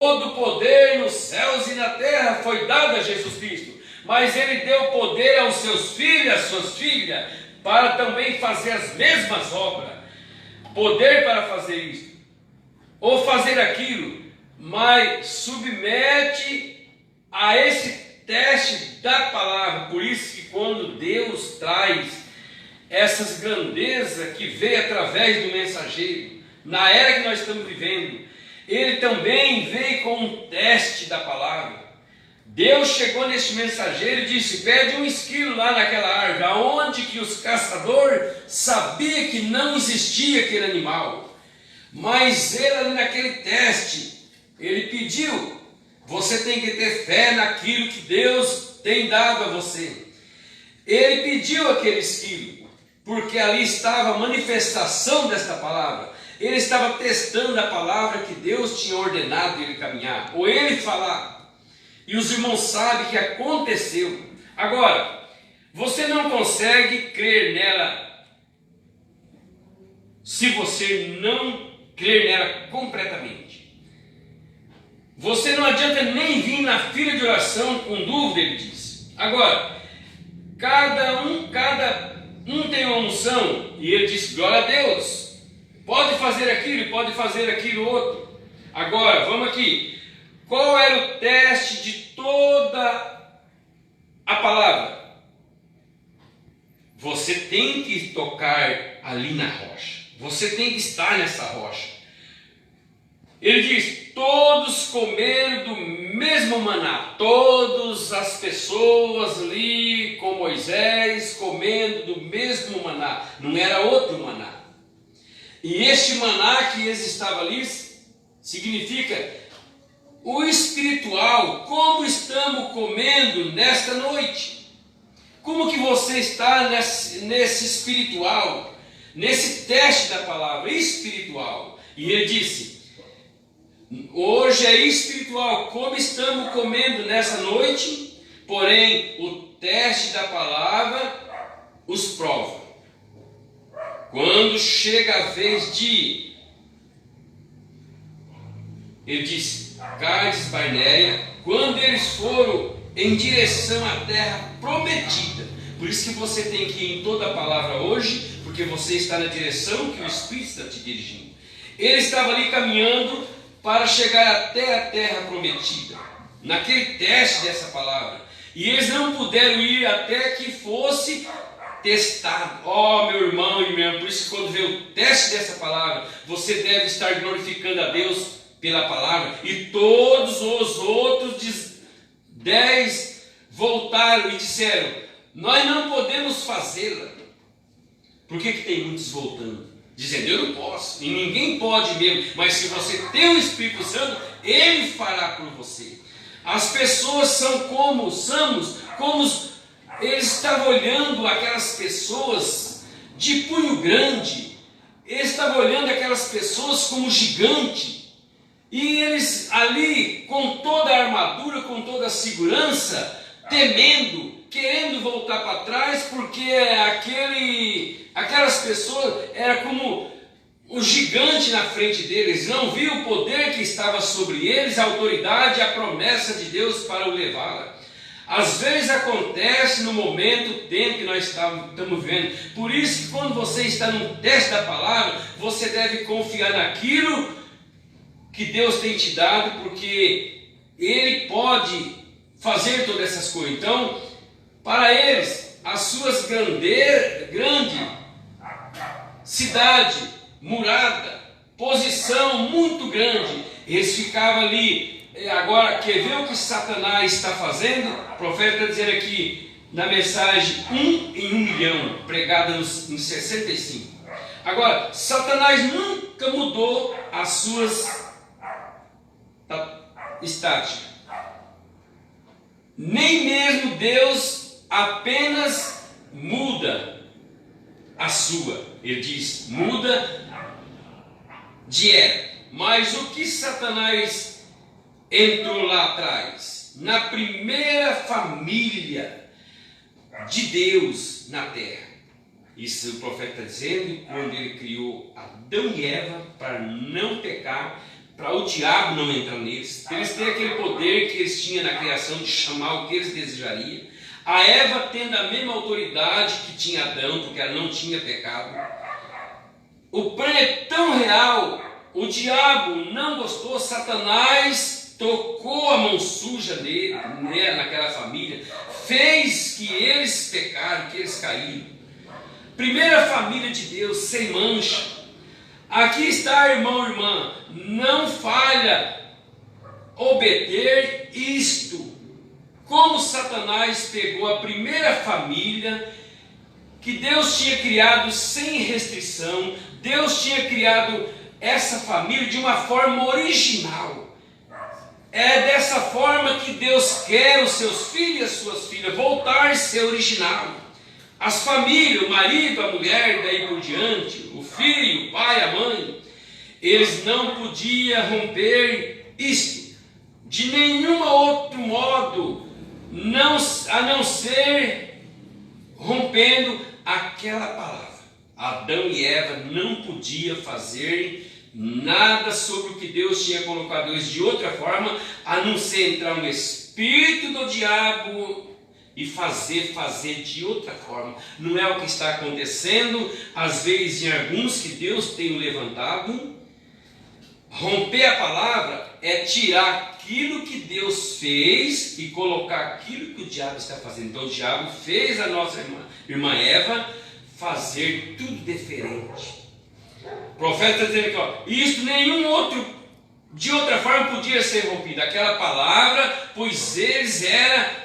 Todo poder nos céus e na terra foi dado a Jesus Cristo, mas Ele deu poder aos seus filhos, às suas filhas, para também fazer as mesmas obras. Poder para fazer isso, ou fazer aquilo, mas submete a esse teste da palavra. Por isso que quando Deus traz essas grandezas que veio através do mensageiro, na era que nós estamos vivendo, Ele também veio com um teste da palavra. Deus chegou neste mensageiro e disse: pede um esquilo lá naquela árvore, aonde que os caçadores sabiam que não existia aquele animal. Mas ele ali naquele teste, ele pediu: você tem que ter fé naquilo que Deus tem dado a você. Ele pediu aquele esquilo, porque ali estava a manifestação desta palavra. Ele estava testando a palavra que Deus tinha ordenado ele caminhar, ou ele falar. E os irmãos sabem que aconteceu. Agora, você não consegue crer nela se você não crer nela completamente. Você não adianta nem vir na fila de oração com dúvida, ele diz. Agora, cada um tem uma unção, e ele diz: glória a Deus. Pode fazer aquilo, pode fazer aquilo outro. Agora, vamos aqui. Qual era o teste de toda a palavra? Você tem que tocar ali na rocha. Você tem que estar nessa rocha. Ele diz: todos comeram do mesmo maná. Todas as pessoas ali com Moisés comendo do mesmo maná. Não era outro maná. E este maná que eles estavam ali significa o espiritual. Como estamos comendo nesta noite? Como que você está nesse espiritual, nesse teste da palavra espiritual? E ele disse: hoje é espiritual, como estamos comendo nessa noite, porém o teste da palavra os prova. Quando chega a vez de, ele disse, Cádiz, Barneia, quando eles foram em direção à terra prometida. Por isso que você tem que ir em toda a palavra hoje, porque você está na direção que o Espírito está te dirigindo. Ele estava ali caminhando para chegar até a terra prometida, naquele teste dessa palavra. E eles não puderam ir até que fosse testado. Ó, meu irmão e minha irmã, por isso que quando vê o teste dessa palavra, você deve estar glorificando a Deus pela palavra. E todos os outros 10 voltaram e disseram: nós não podemos fazê-la. Por que tem muitos voltando? Dizendo: eu não posso, e ninguém pode mesmo, mas se você tem o Espírito Santo, Ele fará por você. As pessoas são como eles estavam olhando aquelas pessoas de punho grande, eles estavam olhando aquelas pessoas como gigante, e eles ali com toda a armadura, com toda a segurança, temendo, querendo voltar para trás, porque aquelas pessoas eram como um gigante na frente deles, não viam o poder que estava sobre eles, a autoridade, a promessa de Deus para o levá-la. Às vezes acontece no momento, o tempo que nós estamos vivendo. Por isso que quando você está no teste da palavra, você deve confiar naquilo que Deus tem te dado, porque Ele pode fazer todas essas coisas. Então, para eles, as suas grande cidade, murada, posição muito grande, eles ficavam ali. Agora, quer ver o que Satanás está fazendo? O profeta está dizendo aqui na mensagem 1 em 1 milhão, pregada em 65. Agora, Satanás nunca mudou as suas estáticas. Nem mesmo Deus apenas muda a sua. Ele diz, muda de era. Mas o que Satanás entrou lá atrás, na primeira família de Deus na terra. Isso o profeta está dizendo, quando ele criou Adão e Eva para não pecar, para o diabo não entrar neles, para eles terem aquele poder que eles tinham na criação de chamar o que eles desejariam. A Eva tendo a mesma autoridade que tinha Adão, porque ela não tinha pecado. O plano é tão real, o diabo não gostou, Satanás tocou a mão suja nele, naquela família, fez que eles pecaram, que eles caíram. Primeira família de Deus, sem mancha. Aqui está, irmão e irmã, não falha obter isto. Como Satanás pegou a primeira família que Deus tinha criado sem restrição, Deus tinha criado essa família de uma forma original. É dessa forma que Deus quer os seus filhos e as suas filhas, voltar a ser original. As famílias, o marido, a mulher, daí por diante, o filho, o pai, a mãe, eles não podiam romper isto de nenhum outro modo, a não ser rompendo aquela palavra. Adão e Eva não podiam fazer nada sobre o que Deus tinha colocado eles de outra forma, a não ser entrar um espírito do diabo e fazer de outra forma. Não é o que está acontecendo, às vezes em alguns que Deus tem levantado. Romper a palavra é tirar aquilo que Deus fez e colocar aquilo que o diabo está fazendo. Então o diabo fez a nossa irmã Eva fazer tudo diferente. O profeta está dizendo aqui, ó, isto nenhum outro, de outra forma podia ser rompido. Aquela palavra, pois eles eram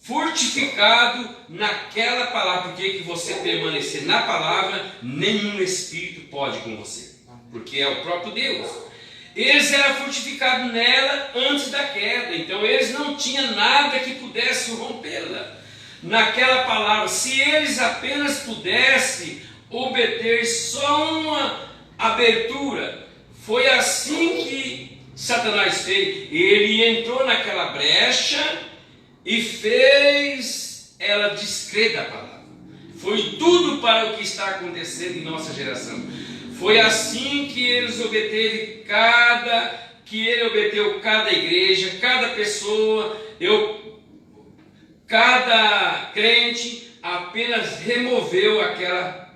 fortificados naquela palavra. Porque que você permanecer na palavra, nenhum espírito pode com você. Porque é o próprio Deus. Eles eram fortificados nela antes da queda. Então eles não tinham nada que pudesse rompê-la. Naquela palavra, se eles apenas pudessem obter só uma abertura, foi assim que Satanás fez. Ele entrou naquela brecha e fez ela descrer da palavra. Foi tudo para o que está acontecendo em nossa geração. Foi assim que eles obteve ele obteu cada igreja, cada pessoa, cada crente apenas removeu aquela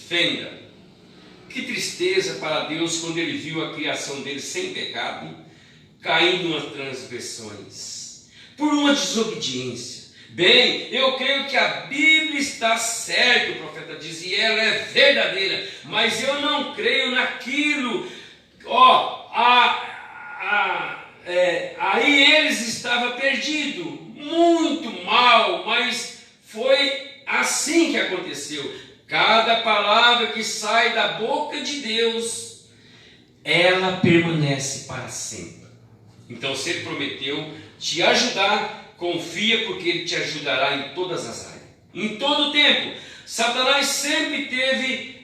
fenda. Que tristeza para Deus quando ele viu a criação dele sem pecado, caindo nas transgressões, por uma desobediência. Bem, eu creio que a Bíblia está certa, o profeta diz, e ela é verdadeira, mas eu não creio naquilo. Aí eles estavam perdidos, muito mal, mas foi assim que aconteceu. Cada palavra que sai da boca de Deus, ela permanece para sempre. Então, se Ele prometeu te ajudar, confia, porque Ele te ajudará em todas as áreas. Em todo o tempo, Satanás sempre teve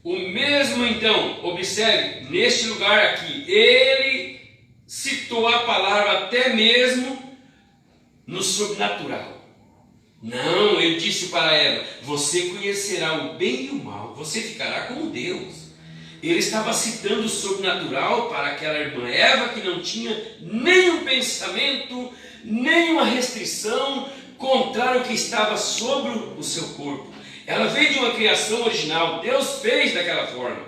o mesmo. Então, observe, neste lugar aqui, ele citou a palavra até mesmo no sobrenatural. Não, ele disse para ela, você conhecerá o bem e o mal, você ficará como Deus. Ele estava citando o sobrenatural para aquela irmã Eva, que não tinha nenhum pensamento, nenhuma restrição contrário ao que estava sobre o seu corpo. Ela veio de uma criação original, Deus fez daquela forma.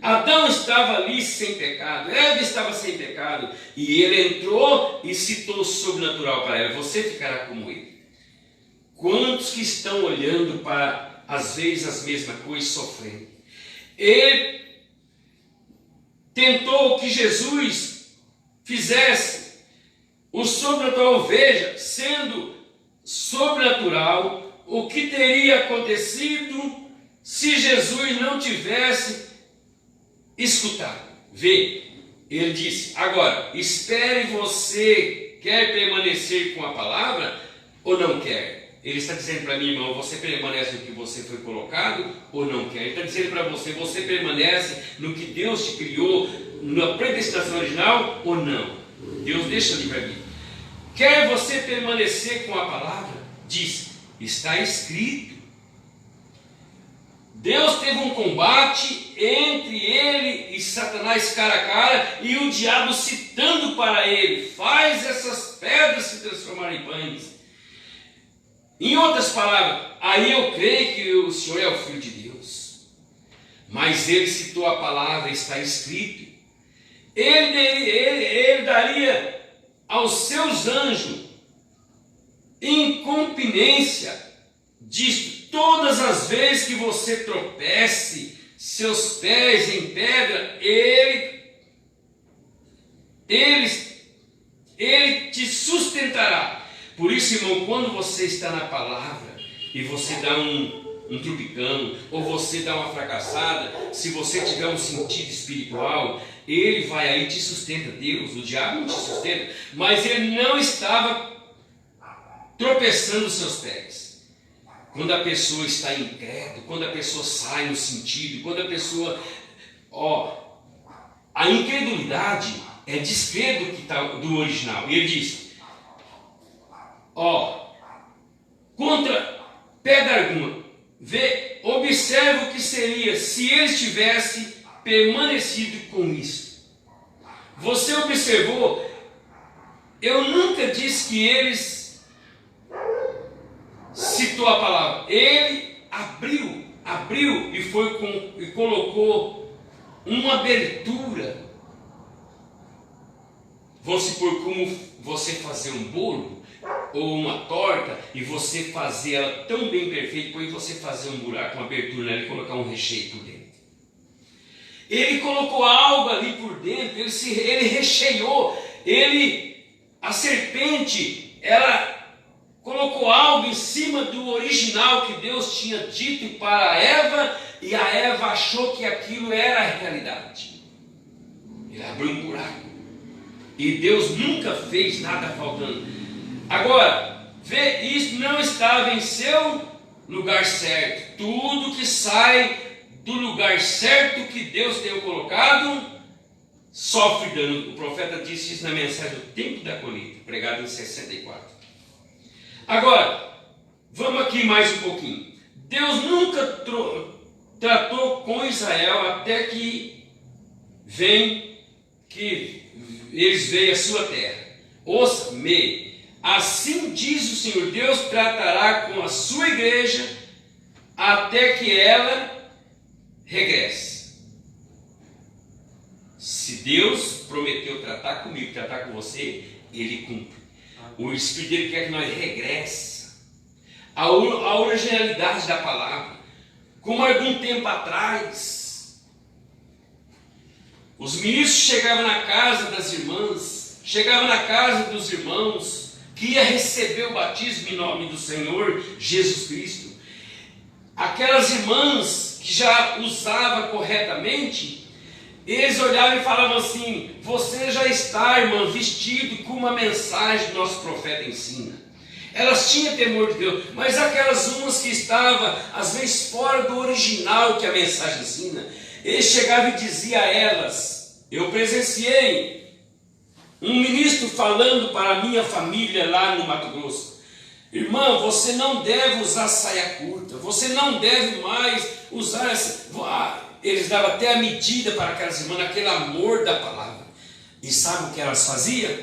Adão estava ali sem pecado, Eva estava sem pecado, e ele entrou e citou o sobrenatural para ela, você ficará como ele. Quantos que estão olhando para, às vezes, as mesmas coisas, sofrendo? Ele tentou que Jesus fizesse o sobrenatural. Veja, sendo sobrenatural, o que teria acontecido se Jesus não tivesse escutado? Vê, ele disse, agora, espere, você quer permanecer com a palavra ou não quer? Ele está dizendo para mim, irmão, você permanece no que você foi colocado ou não quer? Ele está dizendo para você, você permanece no que Deus te criou, na predestinação original ou não? Deus deixa livre-arbítrio. Quer você permanecer com a palavra? Diz, está escrito. Deus teve um combate entre ele e Satanás cara a cara, e o diabo citando para ele: faz essas pedras se transformarem em pães. Em outras palavras, aí eu creio que o Senhor é o Filho de Deus. Mas ele citou a palavra, está escrito. Ele daria aos seus anjos incontinência de todas as vezes que você tropece seus pés em pedra, ele te sustentará. Por isso, irmão, quando você está na palavra e você dá um tropicão, ou você dá uma fracassada, se você tiver um sentido espiritual, ele vai aí e te sustenta. Deus, o diabo não te sustenta, mas ele não estava tropeçando os seus pés. Quando a pessoa está incrédula, quando a pessoa sai no sentido, quando a pessoa, a incredulidade é descrer do original. E ele diz, contra pedra alguma, observa o que seria se eles tivessem permanecido com isso. Você observou? Eu nunca disse que eles, citou a palavra, ele abriu e colocou uma abertura. Vamos supor, como você fazer um bolo ou uma torta e você fazer ela tão bem perfeita, depois você fazer um buraco, uma abertura nela e colocar um recheio por dentro. Ele colocou algo ali por dentro, ele recheou, a serpente, ela colocou algo em cima do original que Deus tinha dito para Eva, e a Eva achou que aquilo era a realidade. Ele abriu um buraco. E Deus nunca fez nada faltando. Agora, isso não estava em seu lugar certo. Tudo que sai do lugar certo que Deus tem colocado, sofre dano. O profeta disse isso na mensagem do tempo da colheita, pregada em 64. Agora, vamos aqui mais um pouquinho. Deus nunca tratou com Israel até que eles veem a sua terra. Ouça-me. Assim diz o Senhor, Deus tratará com a sua igreja até que ela regresse. Se Deus prometeu tratar comigo, tratar com você, Ele cumpre. O Espírito dele quer que nós regresse à originalidade da palavra. Como algum tempo atrás, os ministros chegavam na casa das irmãs, chegavam na casa dos irmãos, que ia receber o batismo em nome do Senhor Jesus Cristo. Aquelas irmãs que já usavam corretamente, eles olhavam e falavam assim: você já está, irmã, vestido com uma mensagem que nosso profeta ensina. Elas tinham temor de Deus, mas aquelas umas que estavam, às vezes, fora do original que a mensagem ensina, ele chegava e dizia a elas: eu presenciei um ministro falando para a minha família lá no Mato Grosso: irmã, você não deve usar saia curta, você não deve mais usar essa... Eles davam até a medida para aquelas irmãs, aquele amor da palavra. E sabe o que elas faziam?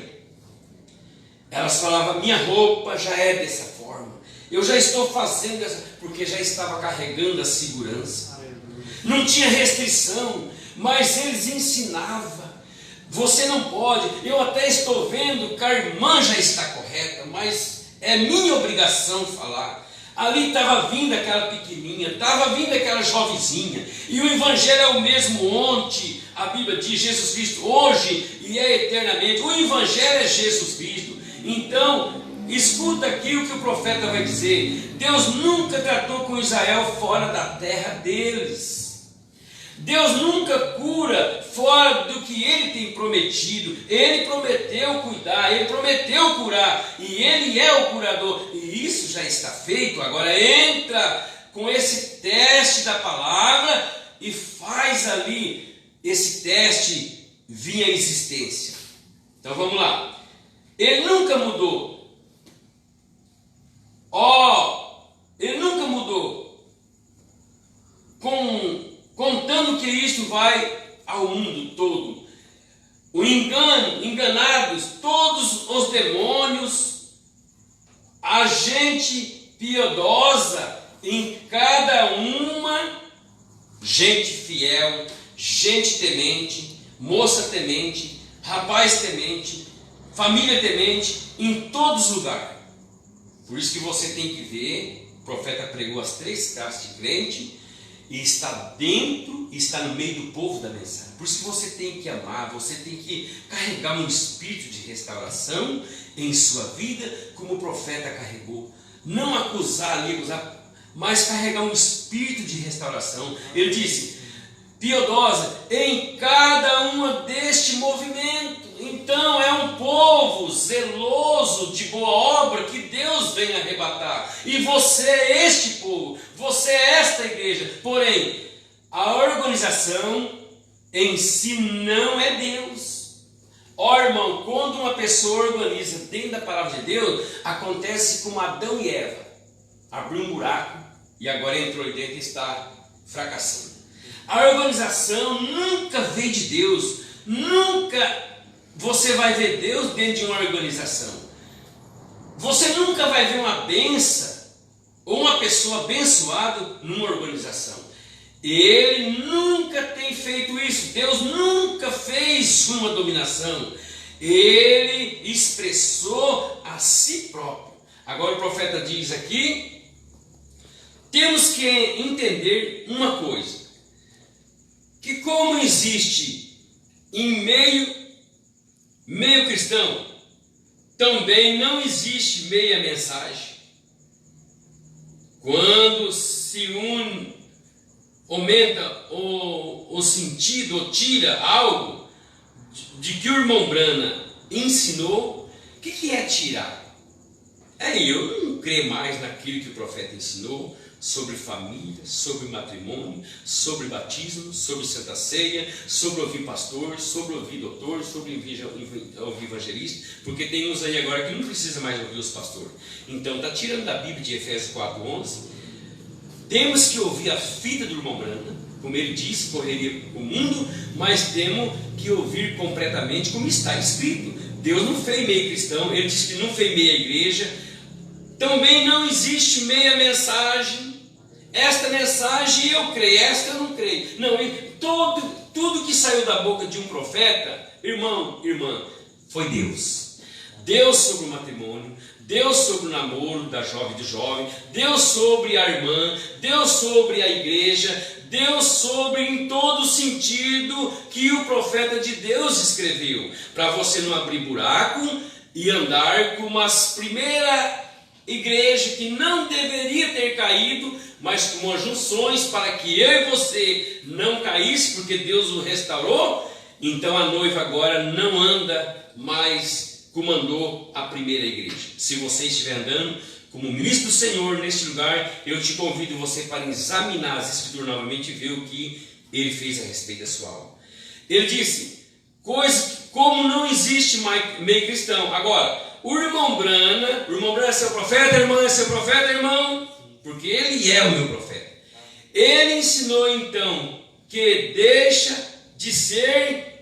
Elas falavam: minha roupa já é dessa forma, eu já estou fazendo dessa, porque já estava carregando a segurança. Não tinha restrição, mas eles ensinavam: você não pode. Eu até estou vendo que a irmã já está correta, mas é minha obrigação falar. Ali estava vindo aquela pequenininha, estava vindo aquela jovenzinha, e o Evangelho é o mesmo ontem, a Bíblia diz, Jesus Cristo, hoje e é eternamente. O Evangelho é Jesus Cristo. Então, escuta aqui o que o profeta vai dizer: Deus nunca tratou com Israel fora da terra deles. Deus nunca cura fora do que Ele tem prometido. Ele prometeu cuidar, Ele prometeu curar, e Ele é o curador, e isso já está feito. Agora entra com esse teste da palavra e faz ali esse teste vir à existência. Então vamos lá. Ele nunca mudou. Ele nunca mudou. contando que isto vai ao mundo todo. O engano, enganados, todos os demônios, a gente piedosa em cada uma, gente fiel, gente temente, moça temente, rapaz temente, família temente, em todos os lugares. Por isso que você tem que ver, o profeta pregou as 3 classes de crente, e está dentro, está no meio do povo da mensagem. Por isso que você tem que amar, você tem que carregar um espírito de restauração em sua vida, como o profeta carregou. Não acusar ali, mas carregar um espírito de restauração. Ele disse, piedosa em cada uma deste movimento. Então é um povo zeloso de boa obra que Deus vem arrebatar. E você é este povo, você é esta igreja. Porém, a organização em si não é Deus. Ó irmão, quando uma pessoa organiza dentro da palavra de Deus, acontece como Adão e Eva. Abriu um buraco e agora entrou aí dentro e está fracassando. A organização nunca veio de Deus, nunca você vai ver Deus dentro de uma organização. Você nunca vai ver uma benção ou uma pessoa abençoada numa organização. Ele nunca tem feito isso. Deus nunca fez uma dominação. Ele expressou a si próprio. Agora o profeta diz aqui, temos que entender uma coisa, que como existe em meio cristão, também não existe meia mensagem. Quando se aumenta o sentido, ou tira algo de que o irmão Brana ensinou, o que é tirar? Eu não creio mais naquilo que o profeta ensinou, sobre família, sobre matrimônio, sobre batismo, sobre santa ceia, sobre ouvir pastor, sobre ouvir doutor, sobre ouvir evangelista, porque tem uns aí agora que não precisa mais ouvir os pastores. Então está tirando da Bíblia de Efésios 4:11. Temos que ouvir a fita do irmão Brana, como ele disse, correria o mundo, mas temos que ouvir completamente como está escrito. Deus não fez meio cristão, ele disse que não fez meia igreja. Também não existe meia mensagem. Esta mensagem eu creio, esta eu não creio. Não, tudo que saiu da boca de um profeta, irmão, irmã, foi Deus. Deus sobre o matrimônio, Deus sobre o namoro da jovem do jovem, Deus sobre a irmã, Deus sobre a igreja, Deus sobre em todo sentido que o profeta de Deus escreveu, para você não abrir buraco e andar como as primeiras igrejas que não deveria ter caído, mas com as junções para que eu e você não caísse, porque Deus o restaurou. Então a noiva agora não anda mais como andou a primeira igreja. Se você estiver andando como ministro do Senhor neste lugar, eu te convido você para examinar as Escrituras novamente e ver o que ele fez a respeito da sua alma. Ele disse, coisa como não existe meio cristão. Agora, o irmão Brana é seu profeta, irmão, é seu profeta, irmão, porque ele é o meu profeta. Ele ensinou então que deixa de ser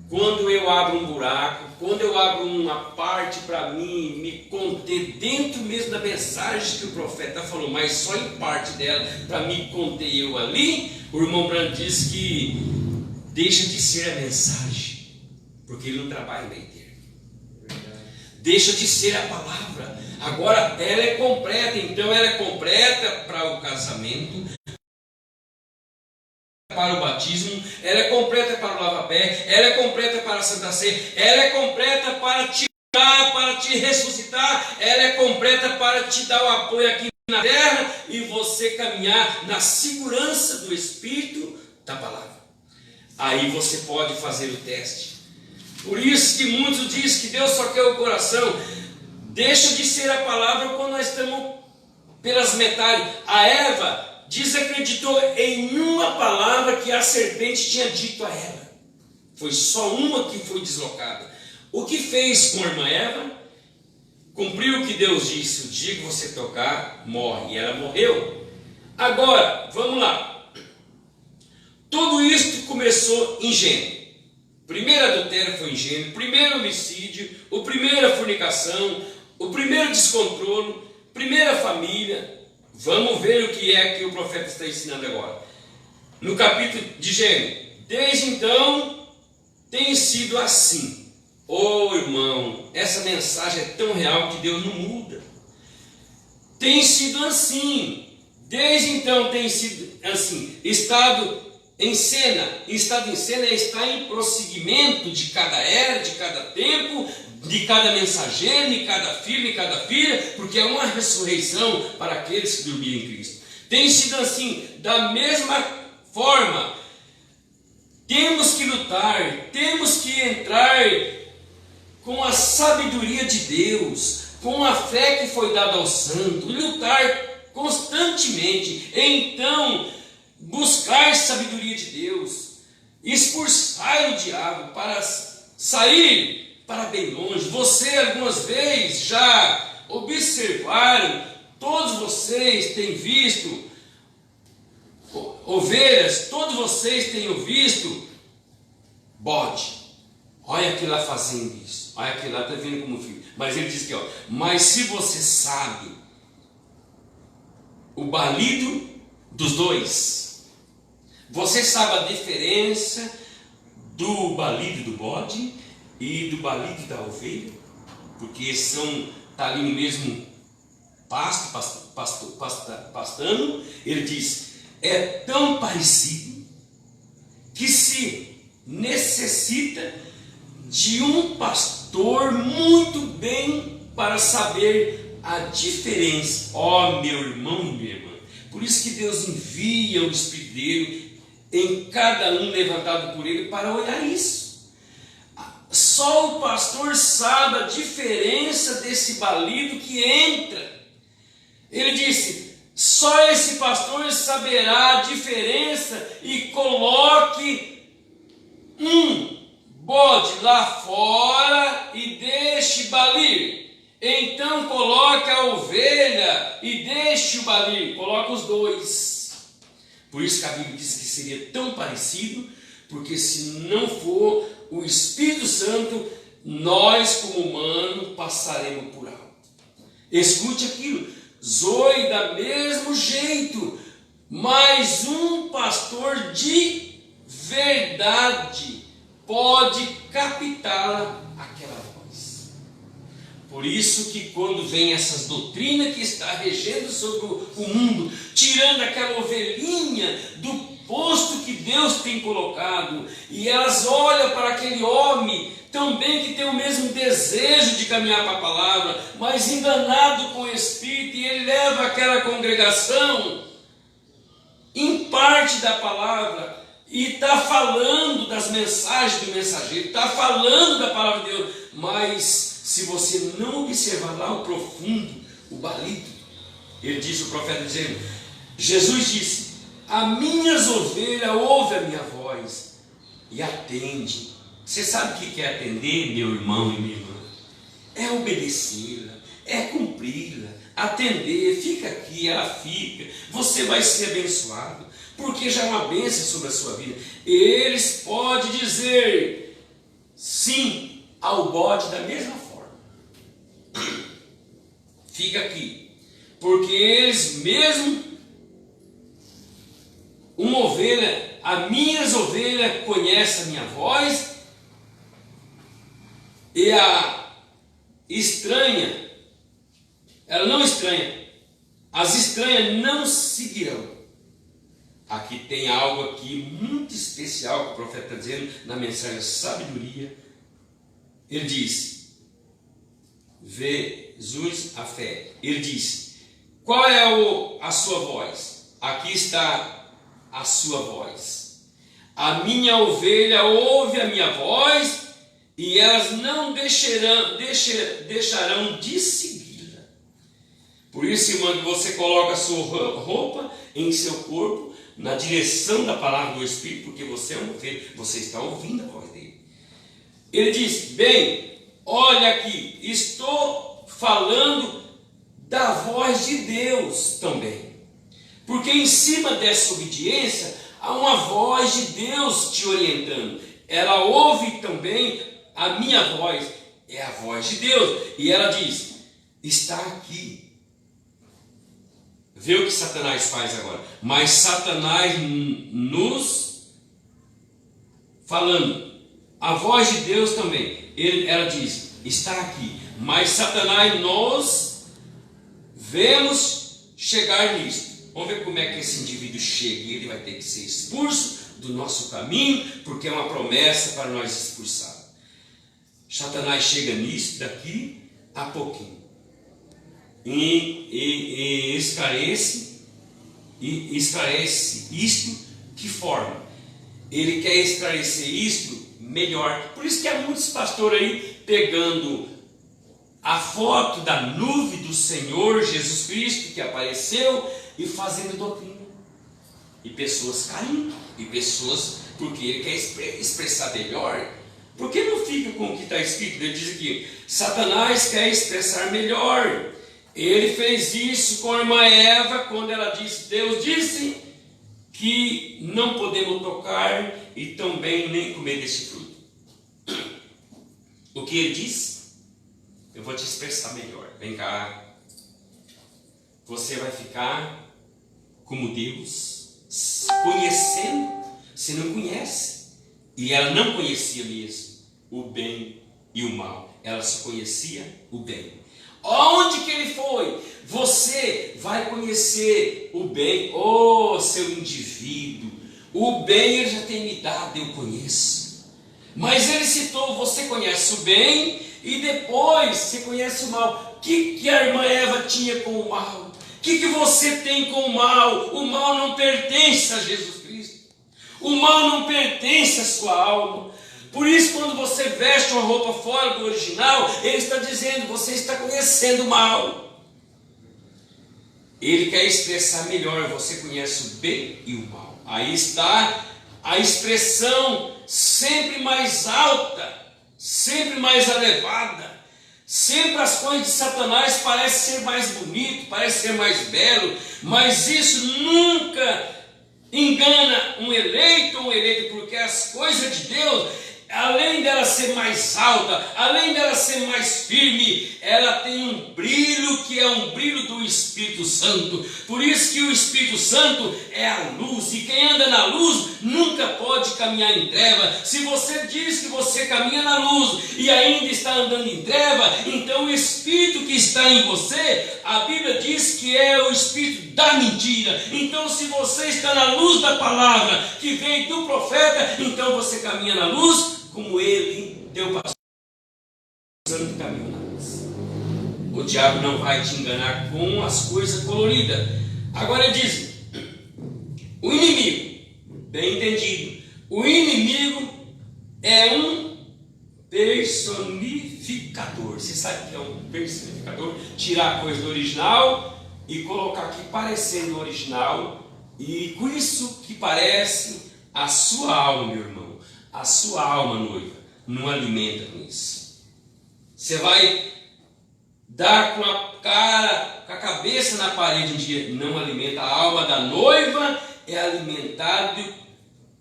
quando eu abro um buraco, quando eu abro uma parte para mim me conter dentro mesmo da mensagem que o profeta falou, mas só em parte dela, para me conter eu ali. O irmão Brana diz que deixa de ser a mensagem, porque ele não trabalha meio termo. Deixa de ser a palavra. Agora ela é completa. Então ela é completa para o casamento, para o batismo, ela é completa para o lava-pé, ela é completa para a santa ceia, ela é completa para te dar, para te ressuscitar, ela é completa para te dar o apoio aqui na terra e você caminhar na segurança do Espírito da palavra. Aí você pode fazer o teste. Por isso que muitos dizem que Deus só quer o coração. Deixa de ser a palavra quando nós estamos pelas metades. A Eva desacreditou em uma palavra que a serpente tinha dito a ela. Foi só uma que foi deslocada. O que fez com a irmã Eva? Cumpriu o que Deus disse: o dia que você tocar, morre. E ela morreu. Agora, vamos lá. Tudo isso começou em Gênesis. O primeiro adultério foi em Gênesis, o primeiro homicídio, a primeira fornicação, o primeiro descontrole, primeira família. Vamos ver o que é que o profeta está ensinando agora. No capítulo de Gênesis. Desde então, tem sido assim. Oh, irmão, essa mensagem é tão real que Deus não muda. Tem sido assim. Desde então tem sido assim. Estado em cena é estar em prosseguimento de cada era, de cada tempo, de cada mensageiro, de cada filho, de cada filha, porque é uma ressurreição para aqueles que dormiram em Cristo. Tem sido assim, da mesma forma. Temos que lutar, temos que entrar com a sabedoria de Deus, com a fé que foi dada ao santo, lutar constantemente. Então, buscar sabedoria de Deus, expulsar o diabo para sair para bem longe. Você algumas vezes já observaram, todos vocês têm visto ovelhas, todos vocês têm visto bode. Olha aquele lá fazendo isso, olha aquele lá está vindo como filho. Mas ele diz aqui, ó, mas se você sabe o balido dos dois, você sabe a diferença do balido do bode e do balido da ovelha, porque estão ali no mesmo pastando. Ele diz, é tão parecido que se necessita de um pastor muito bem para saber a diferença. Ó, meu irmão e minha irmã, por isso que Deus envia o Espírito dele em cada um levantado por ele para olhar isso. Só o pastor sabe a diferença desse balido que entra. Ele disse, só esse pastor saberá a diferença e coloque um bode lá fora e deixe balir. Então coloque a ovelha e deixe o balir. Coloca os dois. Por isso que a Bíblia diz que seria tão parecido, porque se não for o Espírito Santo, nós como humanos passaremos por alto. Escute aquilo. Zoe da mesmo jeito, mas um pastor de verdade pode captar aquela voz. Por isso que quando vem essas doutrinas que está regendo sobre o mundo, tirando aquela ovelhinha do posto que Deus tem colocado, e elas olham para aquele homem também que tem o mesmo desejo de caminhar para a palavra, mas enganado com o Espírito, e ele leva aquela congregação em parte da palavra, e está falando das mensagens do mensageiro, está falando da palavra de Deus, mas se você não observar lá o profundo, o balido, ele disse, o profeta dizendo, Jesus disse, as minhas ovelhas ouvem a minha voz e atende. Você sabe o que é atender, meu irmão e minha irmã? É obedecê-la, é cumpri-la, atender, fica aqui, ela fica, você vai ser abençoado, porque já é uma bênção sobre a sua vida. Eles podem dizer sim ao bode da mesma forma. Fica aqui, porque eles mesmo, uma ovelha, as minhas ovelhas conhecem a minha voz, e a estranha, ela não estranha, as estranhas não seguirão. Aqui tem algo aqui muito especial que o profeta está dizendo na mensagem sabedoria. Ele diz, Jesus a fé. Ele diz, qual é a sua voz? Aqui está a sua voz. A minha ovelha ouve a minha voz, e elas não deixarão de segui-la. Por isso, irmão, que você coloca a sua roupa em seu corpo, na direção da palavra do Espírito, porque você é uma ovelha, você está ouvindo a voz dele. Ele diz, bem, olha aqui, estou falando da voz de Deus também. Porque em cima dessa obediência há uma voz de Deus te orientando. Ela ouve também a minha voz, é a voz de Deus. E ela diz: está aqui. Vê o que Satanás faz agora. Mas Satanás nos falando, a voz de Deus também. Ela diz: está aqui. Mas Satanás nós vemos chegar nisto. Vamos ver como é que esse indivíduo chega. Ele vai ter que ser expulso do nosso caminho, porque é uma promessa para nós expulsar. Satanás chega nisso daqui a pouquinho. E esclarece isto. Que forma? Ele quer esclarecer isto melhor. Por isso que há muitos pastores aí pegando a foto da nuvem do Senhor Jesus Cristo que apareceu e fazendo doutrina. E pessoas caindo. E pessoas, porque ele quer expressar melhor. Por que não fica com o que está escrito? Ele diz aqui: Satanás quer expressar melhor. Ele fez isso com a irmã Eva, quando ela disse, Deus disse que não podemos tocar e também nem comer desse fruto. O que ele disse? Eu vou te expressar melhor. Vem cá. Você vai ficar como Deus, conhecendo. Você não conhece. E ela não conhecia mesmo o bem e o mal. Ela só conhecia o bem. Onde que ele foi? Você vai conhecer o bem. Oh, seu indivíduo. O bem ele já tem me dado, eu conheço. Mas ele citou, você conhece o bem e depois você conhece o mal. O que a irmã Eva tinha com o mal? O que você tem com o mal? O mal não pertence a Jesus Cristo. O mal não pertence à sua alma. Por isso, quando você veste uma roupa fora do original, ele está dizendo, você está conhecendo o mal. Ele quer expressar melhor, você conhece o bem e o mal. Aí está a expressão sempre mais alta, sempre mais elevada. Sempre as coisas de Satanás parecem ser mais bonito, parecem ser mais belo, mas isso nunca engana um eleito ou um eleito, porque as coisas de Deus, além dela ser mais alta, além dela ser mais firme, ela tem um brilho que é um brilho do Espírito Santo. Por isso que o Espírito Santo é a luz, e quem anda na luz nunca pode caminhar em treva. Se você diz que você caminha na luz e ainda está andando em treva, então o Espírito que está em você, a Bíblia diz que é o Espírito da mentira. Então se você está na luz da palavra que vem do profeta, então você caminha na luz como ele deu pastor que caminhou na luz. O diabo não vai te enganar com as coisas coloridas. Agora ele diz: o inimigo, bem entendido, o inimigo é um personificador. Você sabe o que é um personificador? Tirar a coisa do original e colocar aqui parecendo o original, e com isso que parece a sua alma, meu irmão. A sua alma, noiva, não alimenta com isso. Você vai dar com a cabeça na parede um dia, não alimenta. A alma da noiva é alimentada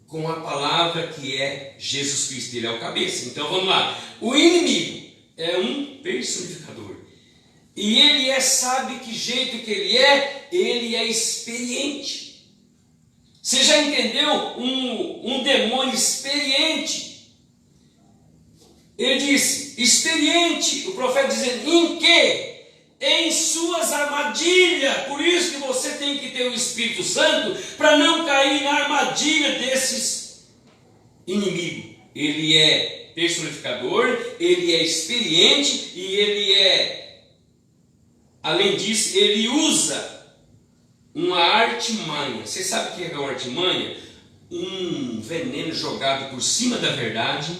com a palavra que é Jesus Cristo. Ele é o cabeça. Então vamos lá. O inimigo é um personificador. E ele sabe que jeito que ele é experiente. Você já entendeu um demônio experiente? Ele disse, experiente, o profeta dizendo, em quê? Em suas armadilhas. Por isso que você tem que ter o Espírito Santo, para não cair na armadilha desses inimigos. Ele é personificador, ele é experiente e ele além disso, ele usa uma artimanha. Você sabe o que é uma artimanha? Um veneno jogado por cima da verdade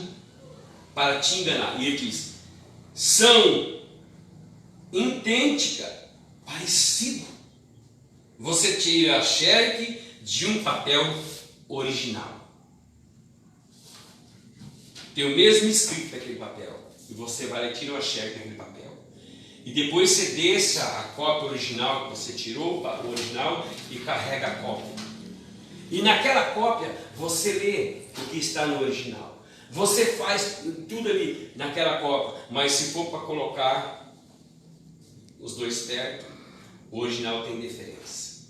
para te enganar. E ele diz, são idênticas, parecido. Você tira a xerox de um papel original. Tem o mesmo escrito daquele papel. E você vai lá e tira a xerox daquele papel. E depois você deixa a cópia original que você tirou, o original, e carrega a cópia. E naquela cópia você lê o que está no original. Você faz tudo ali naquela cópia. Mas se for para colocar os dois perto, o original tem diferença.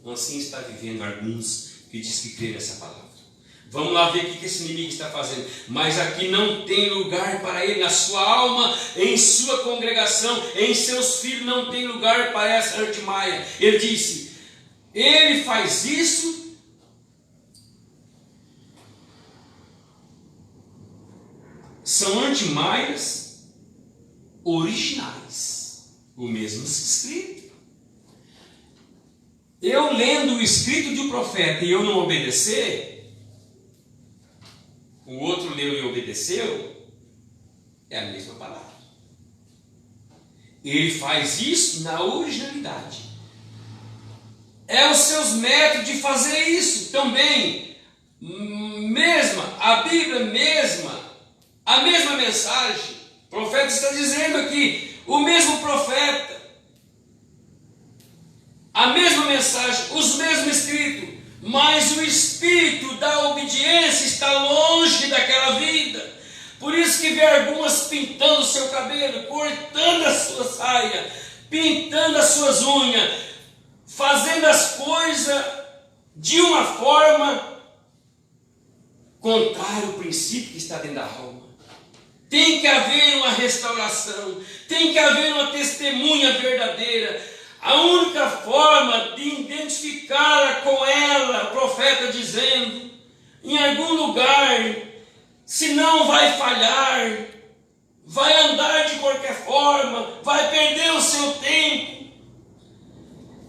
Assim está vivendo alguns que diz que crê nessa palavra. Vamos lá ver o que esse inimigo está fazendo. Mas aqui não tem lugar para ele, na sua alma, em sua congregação, em seus filhos, não tem lugar para essa artimanha. Ele disse, ele faz isso são artimanhas originais, o mesmo escrito. Eu lendo o escrito de um profeta e eu não obedecer, o outro leu e obedeceu, é a mesma palavra. Ele faz isso na originalidade. É os seus métodos de fazer isso também. A Bíblia mesma, a mesma mensagem. O profeta está dizendo aqui, o mesmo profeta, a mesma mensagem, os mesmos escritos. Mas o espírito da obediência está longe daquela vida. Por isso que vê algumas pintando o seu cabelo, cortando a sua saia, pintando as suas unhas, fazendo as coisas de uma forma contrária ao princípio que está dentro da alma. Tem que haver uma restauração, tem que haver uma testemunha verdadeira. A única forma de identificar com ela, o profeta dizendo, em algum lugar, se não vai falhar, vai andar de qualquer forma, vai perder o seu tempo,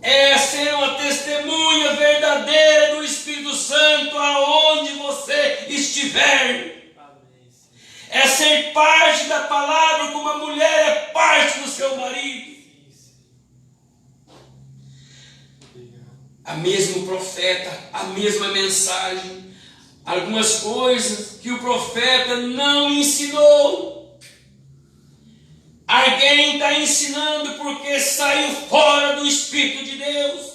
é ser uma testemunha verdadeira do Espírito Santo aonde você estiver. É ser parte da palavra como a mulher é parte do seu marido. A mesmo profeta, a mesma mensagem, algumas coisas que o profeta não ensinou. Alguém está ensinando porque saiu fora do Espírito de Deus.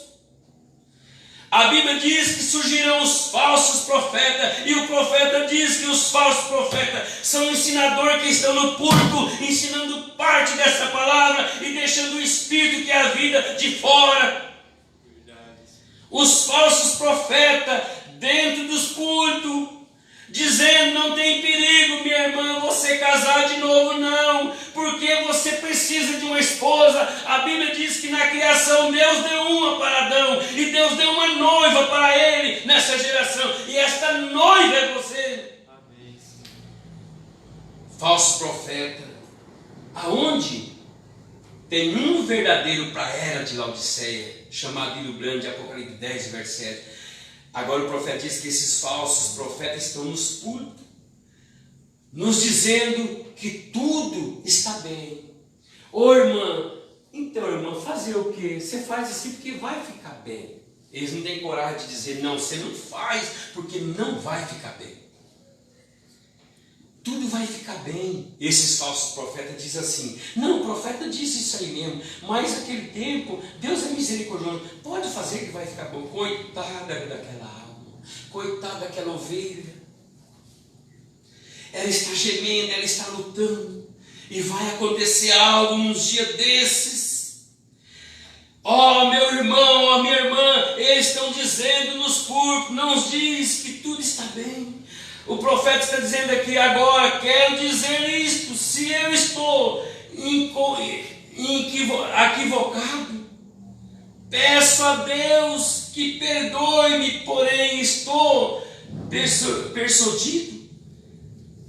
A Bíblia diz que surgirão os falsos profetas, e o profeta diz que os falsos profetas são ensinadores que estão no púlpito, ensinando parte dessa palavra e deixando o Espírito, que é a vida, de fora. Os falsos profetas dentro dos púlpitos, dizendo, não tem perigo, minha irmã, você casar de novo, não, porque você precisa de uma esposa. A Bíblia diz que na criação Deus deu uma para Adão, e Deus deu uma noiva para ele nessa geração, e esta noiva é você. Amém. Falso profeta, aonde tem um verdadeiro para a era de Laodiceia, chamado Lírio Grande, de Apocalipse 10, verso 7. Agora o profeta diz que esses falsos profetas estão nos púlpitos, nos dizendo que tudo está bem. Ô irmã, então irmã, fazer o quê? Você faz assim porque vai ficar bem. Eles não têm coragem de dizer, não, você não faz porque não vai ficar bem. Tudo vai ficar bem. Esses falsos profetas dizem assim, não, o profeta disse isso aí mesmo, mas naquele tempo, Deus é misericordioso, pode fazer que vai ficar bom. Coitada daquela alma, coitada daquela ovelha, ela está gemendo, ela está lutando, e vai acontecer algo nos dias desses. Ó meu irmão, ó minha irmã, eles estão dizendo nos púlpitos, não diz que tudo está bem. O profeta está dizendo aqui agora, quero dizer isto, se eu estou equivocado, peço a Deus que perdoe-me, porém estou persuadido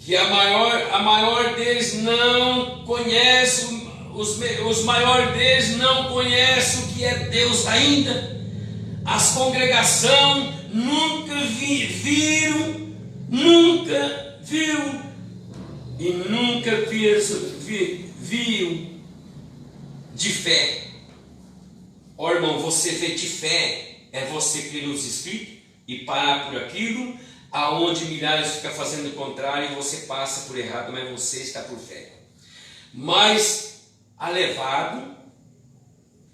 que a maior deles não conhece, os maiores deles não conhecem o que é Deus ainda. As congregações nunca viram e nunca viu de fé. Ó irmão, você vê de fé, é você crer nos Escritos e parar por aquilo, aonde milhares ficam fazendo o contrário e você passa por errado, mas você está por fé. Mas elevado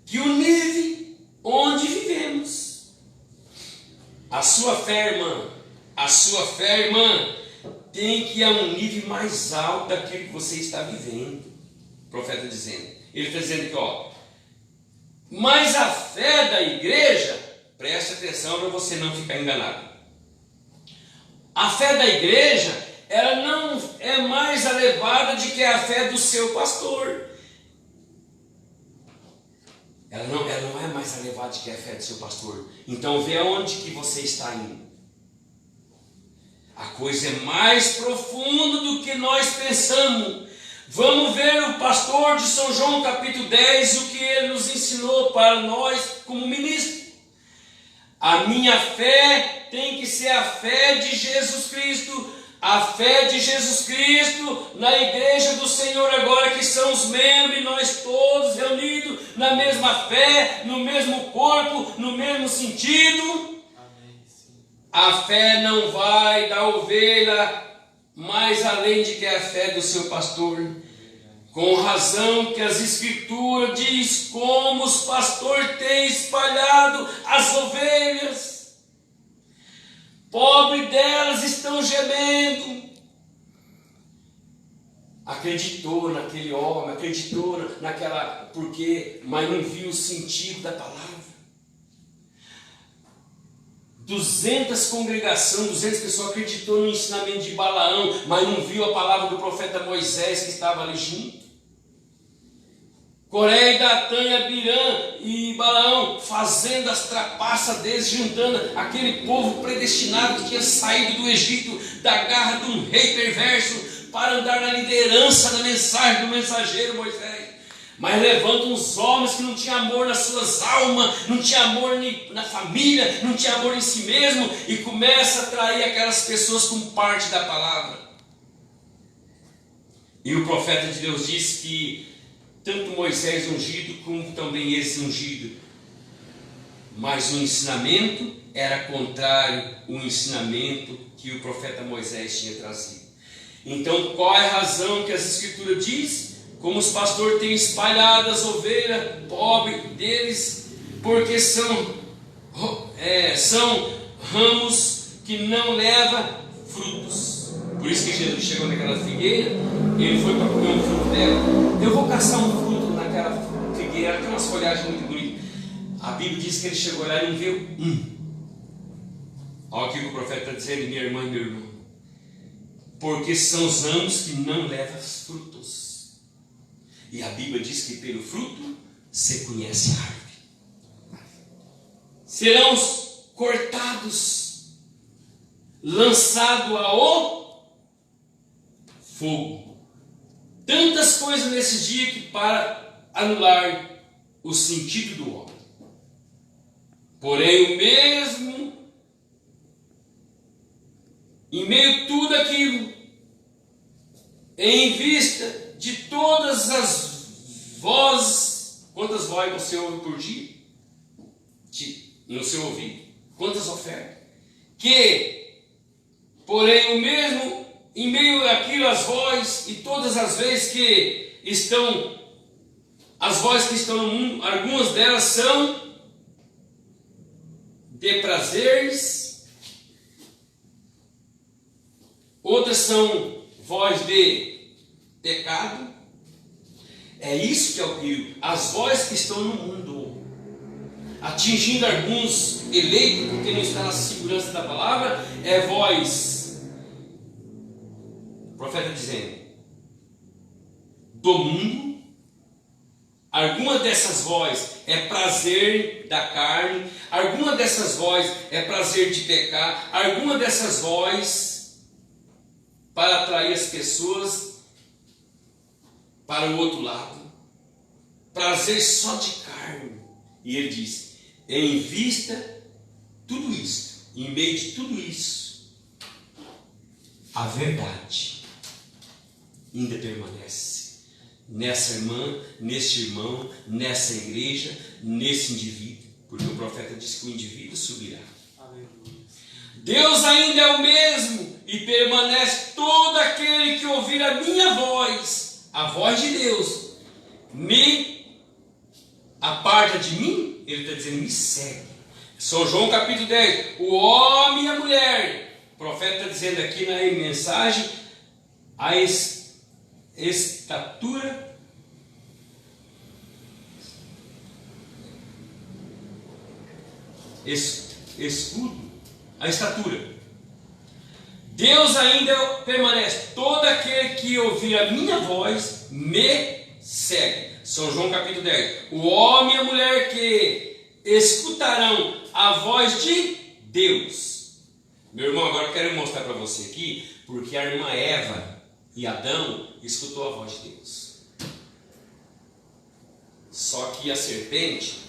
que o nível onde vivemos. A sua fé, irmã, tem que ir a um nível mais alto daquilo que você está vivendo. O profeta dizendo. Ele está dizendo aqui, ó. Mas a fé da igreja, preste atenção para você não ficar enganado. A fé da igreja, ela não é mais elevada do que a fé do seu pastor. Ela não é mais elevada do que a fé do seu pastor. Então vê aonde que você está indo. A coisa é mais profunda do que nós pensamos. Vamos ver o pastor de São João capítulo 10, o que ele nos ensinou para nós como ministro. A minha fé tem que ser a fé de Jesus Cristo. A fé de Jesus Cristo na igreja do Senhor agora, que são os membros, nós todos reunidos na mesma fé, no mesmo corpo, no mesmo sentido. A fé não vai da ovelha mais além de que a fé do seu pastor. Com razão que as escrituras diz como os pastores têm espalhado as ovelhas. Pobre delas estão gemendo. Acreditou naquele homem, acreditou naquela, mas não viu o sentido da palavra. 200 pessoas acreditou no ensinamento de Balaão, mas não viu a palavra do profeta Moisés que estava ali junto. Coré e Datã, Abirã e Balaão fazendo as trapaças deles, juntando aquele povo predestinado que tinha saído do Egito, da garra de um rei perverso, para andar na liderança da mensagem do mensageiro Moisés. Mas levantam uns homens que não tinham amor nas suas almas, não tinham amor na família, não tinham amor em si mesmo, e começa a atrair aquelas pessoas como parte da palavra. E o profeta de Deus diz que tanto Moisés ungido como também esse ungido, mas o ensinamento era contrário ao ensinamento que o profeta Moisés tinha trazido. Então qual é a razão que as escrituras diz? Como os pastores têm espalhado as ovelhas pobres deles, porque são ramos que não levam frutos. Por isso que Jesus chegou naquela figueira, ele foi para comer um fruto dela. Eu vou caçar um fruto naquela figueira, ela tem umas folhagens muito bonitas. A Bíblia diz que ele chegou lá e não viu Olha o que o profeta está dizendo, minha irmã e meu irmão. Porque são os ramos que não levam frutos. E a Bíblia diz que pelo fruto você conhece a árvore. Serão cortados, lançados ao fogo. Tantas coisas nesse dia que para anular o sentido do homem. Porém, o mesmo, em meio a tudo aquilo, em vista de todas as vozes, quantas vozes você ouve por dia? No seu ouvido, quantas ofertas? Porém, o mesmo, em meio àquilo, as vozes, e todas as vezes que estão, as vozes que estão no mundo, algumas delas são de prazeres, outras são vozes de pecado. É isso que é o perigo. As vozes que estão no mundo, atingindo alguns eleitos, porque não está na segurança da palavra, é voz, o profeta dizendo, do mundo. Alguma dessas vozes é prazer da carne, alguma dessas vozes é prazer de pecar, alguma dessas vozes para atrair as pessoas para o outro lado, prazer só de carne. E ele diz, em vista tudo isso, em meio de tudo isso, a verdade ainda permanece nessa irmã, nesse irmão, nessa igreja, nesse indivíduo, porque o profeta diz que o indivíduo subirá. Deus ainda é o mesmo e permanece todo aquele que ouvir a minha voz, a voz de Deus, me aparta de mim, ele está dizendo, me segue. São João capítulo 10, o homem e a mulher, o profeta está dizendo aqui na mensagem, a estatura, escudo, a estatura. Deus ainda permanece, todo aquele que ouvir a minha voz, me segue. São João capítulo 10, o homem e a mulher que escutarão a voz de Deus. Meu irmão, agora eu quero mostrar para você aqui, porque a irmã Eva e Adão escutou a voz de Deus. Só que a serpente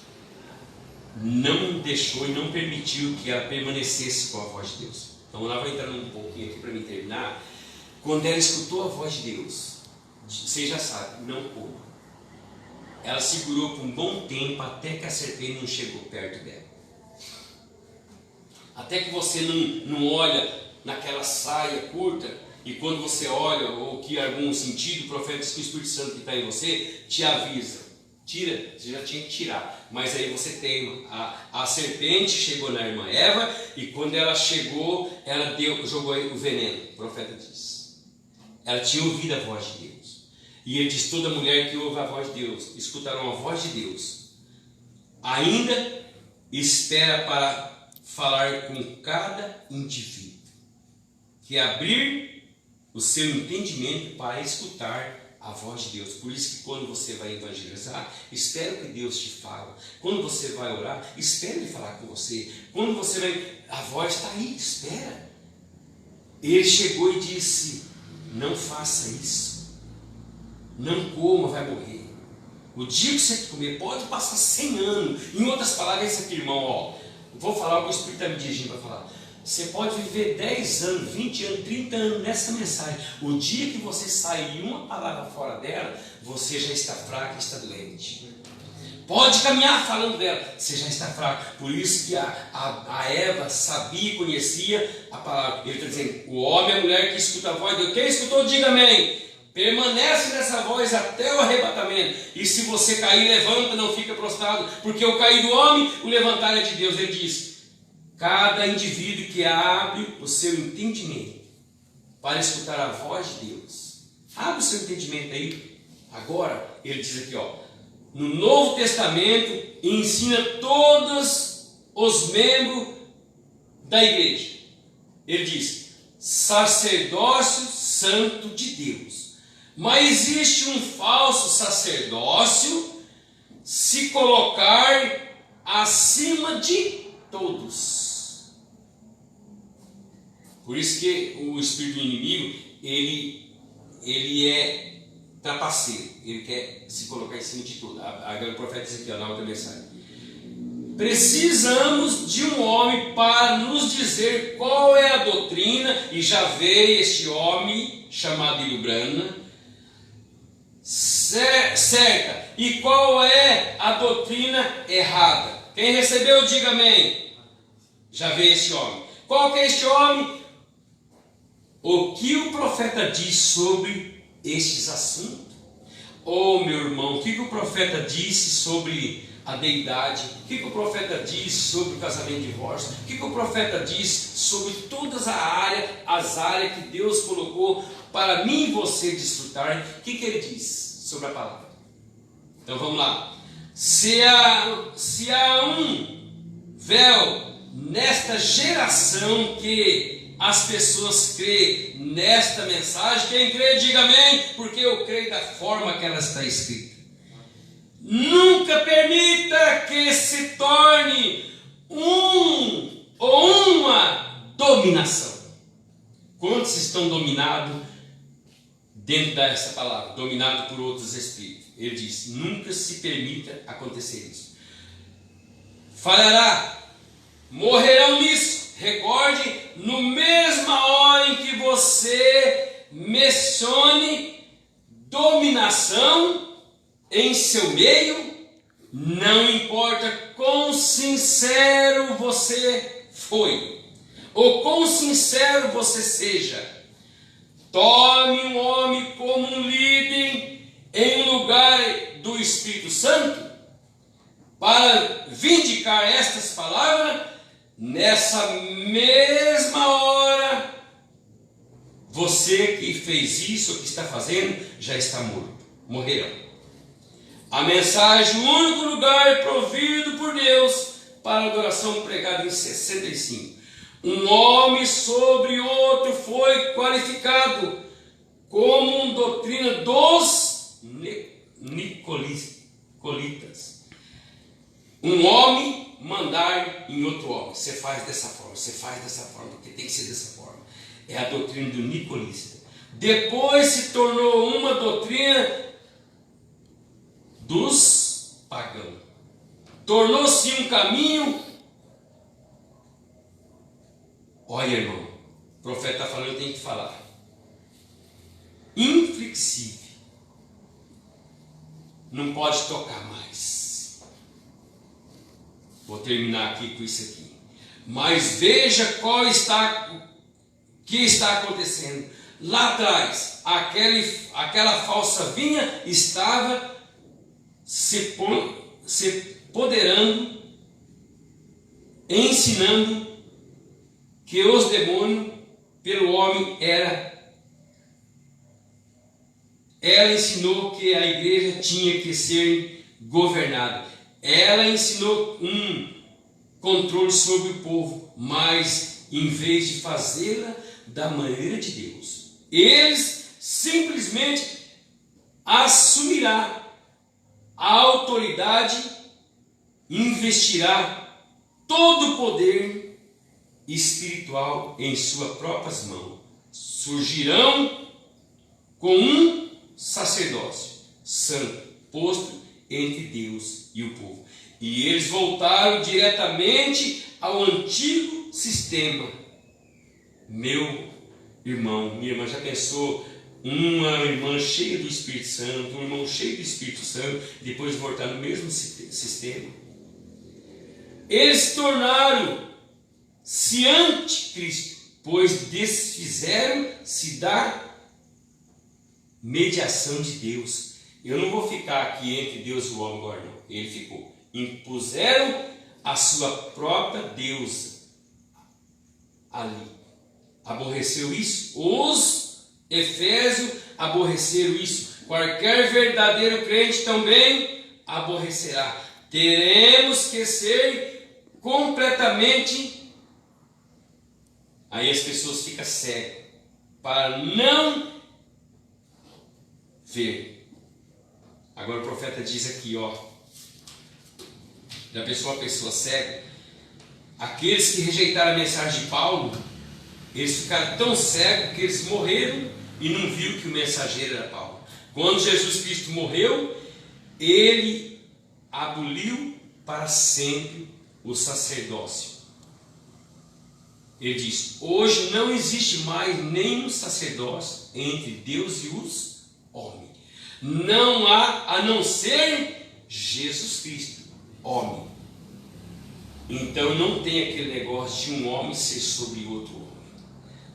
não deixou e não permitiu que ela permanecesse com a voz de Deus. Então lá vai entrando um pouquinho aqui para me terminar. Quando ela escutou a voz de Deus, você já sabe, não coma. Ela segurou por um bom tempo até que a serpente não chegou perto dela. Até que você não olha naquela saia curta, e quando você olha, ou que algum sentido, o profeta diz que o Espírito Santo que está em você te avisa. Tira, você já tinha que tirar, mas aí você teima. A serpente chegou na irmã Eva, e quando ela chegou, ela jogou o veneno, o profeta diz. Ela tinha ouvido a voz de Deus. E ele diz, toda mulher que ouve a voz de Deus, escutarão a voz de Deus, ainda espera para falar com cada indivíduo, que abrir o seu entendimento para escutar a voz de Deus. Por isso que quando você vai evangelizar, espera que Deus te fale. Quando você vai orar, espera Ele falar com você. Quando você vai, a voz está aí, espera. Ele chegou e disse, não faça isso. Não coma, vai morrer. O dia que você comer, pode passar 100 anos. Em outras palavras, esse aqui, irmão, vou falar o que o Espírito está me dirigindo para falar. Você pode viver 10 anos, 20 anos, 30 anos nessa mensagem. O dia que você sair uma palavra fora dela, você já está fraco e está doente. Pode caminhar falando dela, você já está fraco. Por isso que a Eva sabia e conhecia a palavra. Ele está dizendo, o homem e a mulher que escuta a voz de Deus. Quem escutou, diga amém. Permanece nessa voz até o arrebatamento. E se você cair, levanta, não fica prostrado. Porque o cair do homem, o levantar é de Deus. Ele diz, cada indivíduo que abre o seu entendimento para escutar a voz de Deus. Abre o seu entendimento aí. Agora, ele diz aqui, no Novo Testamento, ensina todos os membros da igreja. Ele diz, sacerdócio santo de Deus. Mas existe um falso sacerdócio se colocar acima de todos. Por isso que o espírito do inimigo, ele é trapaceiro, ele quer se colocar em cima de tudo. Agora o profeta diz aqui, na outra mensagem, precisamos de um homem para nos dizer qual é a doutrina, e já veio este homem chamado Hilbrana, certa, e qual é a doutrina errada. Quem recebeu, diga amém. Já veio este homem. Qual que é este homem? O que o profeta diz sobre estes assuntos? Meu irmão, o que o profeta disse sobre a deidade? O que o profeta diz sobre o casamento e divórcio? O que o profeta diz sobre todas as áreas que Deus colocou para mim e você desfrutar? O que ele diz sobre a palavra? Então vamos lá. Se há um véu nesta geração que as pessoas creem nesta mensagem, quem crê, diga amém, porque eu creio da forma que ela está escrita. Nunca permita que se torne uma dominação. Quantos estão dominados dentro dessa palavra? Dominados por outros espíritos. Ele diz, nunca se permita acontecer isso. Falhará, morrerão nisso. Recorde, no mesma hora em que você mencione dominação em seu meio, não importa quão sincero você foi, ou quão sincero você seja, tome um homem como um líder em lugar do Espírito Santo para vindicar estas palavras, nessa mesma hora, você que fez isso, ou que está fazendo, já está morto, morrerão. A mensagem, o único lugar provido por Deus para adoração, pregada em 65. Um homem sobre outro foi qualificado como uma doutrina dos nicolitas. Um homem mandar em outro homem. Você faz dessa forma, porque tem que ser dessa forma. É a doutrina do nicolista. Depois se tornou uma doutrina dos pagãos. Tornou-se um caminho. Olha, irmão, o profeta está falando, eu tenho que falar. Inflexível. Não pode tocar mais. Vou terminar aqui com isso aqui. Mas veja que está acontecendo. Lá atrás, aquela falsa vinha estava se poderando, ensinando que os demônios pelo homem ela ensinou que a igreja tinha que ser governada. Ela ensinou um controle sobre o povo, mas em vez de fazê-la da maneira de Deus, eles simplesmente assumirá a autoridade, investirá todo o poder espiritual em suas próprias mãos. Surgirão com um sacerdócio santo posto entre Deus e o povo. E eles voltaram diretamente ao antigo sistema. Meu irmão, minha irmã, já pensou uma irmã cheia do Espírito Santo, um irmão cheio do Espírito Santo, depois voltar no mesmo sistema? Eles tornaram-se anticristo, pois desfizeram-se da mediação de Deus. Eu não vou ficar aqui entre Deus e o homem agora, não. Ele ficou. Impuseram a sua própria deusa ali. Aborreceu isso? Os Efésios aborreceram isso. Qualquer verdadeiro crente também aborrecerá. Teremos que ser completamente. Aí as pessoas ficam cegas para não ver. Agora o profeta diz aqui, ó, já pensou a pessoa cega? Aqueles que rejeitaram a mensagem de Paulo, eles ficaram tão cegos que eles morreram e não viram que o mensageiro era Paulo. Quando Jesus Cristo morreu, ele aboliu para sempre o sacerdócio. Ele diz: hoje não existe mais nenhum sacerdócio entre Deus e os homens. Não há a não ser Jesus Cristo, homem. Então não tem aquele negócio de um homem ser sobre outro homem.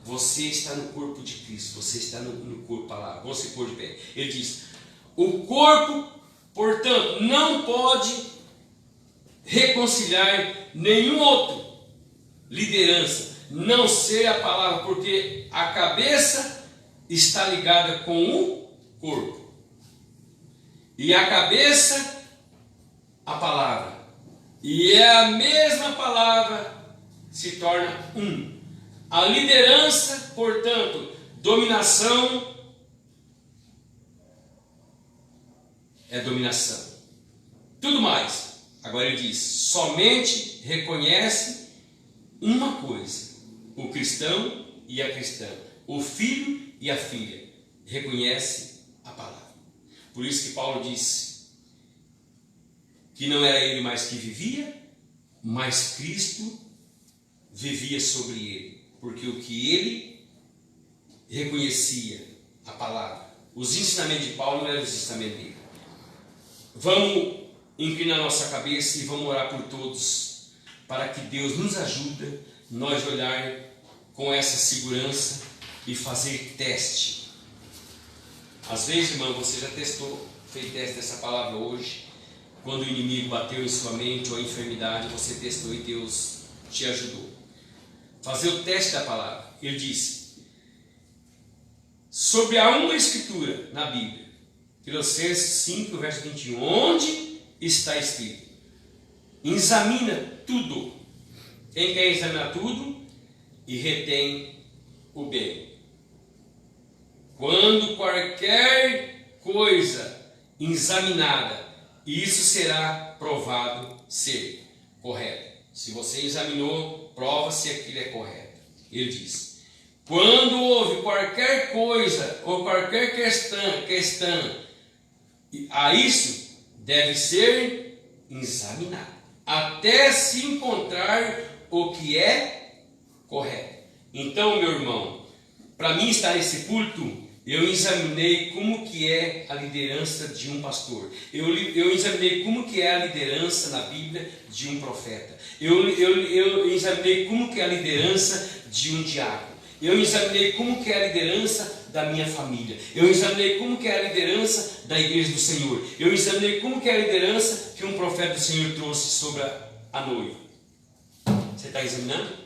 Você está no corpo de Cristo, você está no corpo lá, vamos se pôr de pé. Ele diz: o corpo, portanto, não pode reconciliar nenhum outro liderança, não ser a palavra, porque a cabeça está ligada com o corpo. E a cabeça, a palavra. E é a mesma palavra se torna um. A liderança, portanto, dominação é dominação. Tudo mais. Agora ele diz: somente reconhece uma coisa: o cristão e a cristã, o filho e a filha, reconhece a palavra. Por isso que Paulo disse que não era ele mais que vivia, mas Cristo vivia sobre ele. Porque o que ele reconhecia, a palavra, os ensinamentos de Paulo não eram os ensinamentos dele. Vamos inclinar nossa cabeça e vamos orar por todos, para que Deus nos ajude, nós olhar com essa segurança e fazer teste. Às vezes, irmão, você já testou fez teste dessa palavra hoje. Quando o inimigo bateu em sua mente ou a enfermidade, você testou e Deus te ajudou. Fazer o teste da palavra. Ele disse, sobre a uma escritura na Bíblia, Colossenses 5, verso 21, onde está escrito, examina tudo. Quem quer examinar tudo e retém o bem. Quando qualquer coisa examinada, isso será provado ser correto. Se você examinou, prova se aquilo é correto. Ele diz, quando houve qualquer coisa ou qualquer questão, a isso deve ser examinado, até se encontrar o que é correto. Então, meu irmão, para mim estar nesse culto, eu examinei como que é a liderança de um pastor. Eu examinei como que é a liderança na Bíblia de um profeta. Eu examinei como que é a liderança de um diácono. Eu examinei como que é a liderança da minha família. Eu examinei como que é a liderança da igreja do Senhor. Eu examinei como que é a liderança que um profeta do Senhor trouxe sobre a noiva. Você está examinando?